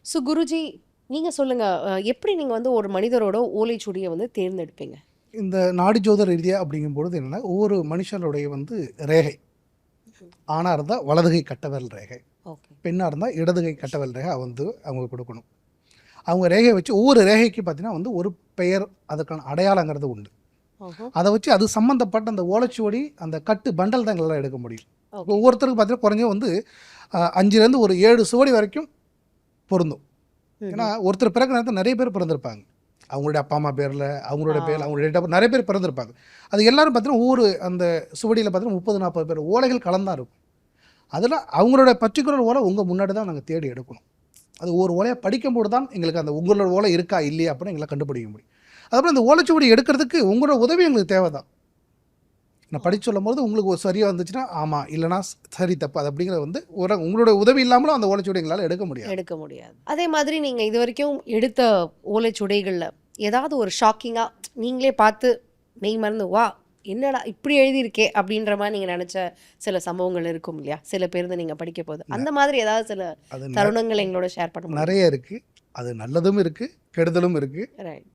So Guruji, நீங்க சொல்லுங்க. எப்படி நீங்க வந்து ஒரு மனிதரோட ஓலைச்சுவடிய வந்து தேர்ந்தெடுப்பீங்க? இந்த நாடி ஜோதிட ரீதியா அப்படிங்கும்பொழுது என்னன்னா, ஒவ்வொரு மனுஷனுடைய வந்து ரேகை. ஆணா இருந்தா வலது கை கட்டவிரல் ரேகை. ஓகே. பெண்ணா இருந்தா இடது கை கட்டவிரல் ரேகை வந்து அவங்க கொடுக்கணும். அவங்க ரேகைய வச்சு ஒவ்வொரு ரேகைக்கு பார்த்தீங்கன்னா வந்து ஒரு பெயர், அதுக்கான அடையாளங்கிறது உண்டு. ஓஹோ! அத வச்சு அது சம்மந்தப்பட்ட அந்த ஓலைச்சுவடி, அந்த கட்டு பண்டல் தான் எங்களால எடுக்க முடியும். ஓகே. ஒவ்வொருத்தருக்கும் பார்த்தீங்கன்னா குறைஞ்சது வந்து 5லேருந்து ஒரு 7 சுவடி வரைக்கும் பொருந்தும். ஏன்னா ஒருத்தர் பிறக்கிற நேரத்துல நிறைய பேர் பிறந்திருப்பாங்க. அவங்களுடைய அப்பா, அம்மா பேர்ல, அவங்களுடைய பேர்ல, அவங்களுடைய டேட் ஆஃப் பர்த் நிறைய பேர் பிறந்திருப்பாங்க. அது எல்லாரும் பார்த்தீங்கன்னா ஒவ்வொரு அந்த சுவடியில பார்த்தீங்கன்னா 30, 40 பேர் ஓலைகள் கலந்தா இருக்கும். அதில அவங்களோட பர்ட்டிகுலர் ஓலை உங்க முன்னாடி தான் நாங்க தேடி எடுக்கணும். அது ஒரு ஓலையா படிக்கும்போது தான் எங்களுக்கு அந்த உங்களோட ஓலை இருக்கா, இல்லையா அப்படின்னு எங்களால கண்டுபிடிக்க முடியும். அதுக்கப்புறம் இந்த ஓலைச்சுவடி எடுக்கிறதுக்கு உங்களோட உதவி எங்களுக்கு தேவை தான். நான் படிச்சு சொல்லும்போது உங்களுக்கு ஒரு சரியா வந்துச்சுன்னா, ஆமா, இல்லைன்னா சரி, தப்பு. அது அப்படிங்கிறது வந்து உங்களோட உதவி இல்லாமலும் அந்த ஓலைச்சுவடி எங்களால எடுக்க முடியாது. எடுக்க முடியாது. அதே மாதிரி நீங்க இதுவரைக்கும் எடுத்த ஓலைச்சுவடிகள்ல ஏதாவது ஒரு ஷாக்கிங்கா நீங்களே பார்த்து மெய் மறந்து, "வா! என்னடா இப்படி எழுதியிருக்கே!" அப்படின்ற மாரி நீங்க நெனச்ச சில சம்பவங்கள் இருக்கும் இல்லையா? சில பேருத நீங்க படிக்கும்போது. அந்த மாதிரி ஏதாவது சில அது தருணங்கள் எங்களோட ஷேர் பண்ண முடியுமா? நிறைய இருக்கு. அது நல்லதும் இருக்கு, கெடுதலும் இருக்கு. ரைட்.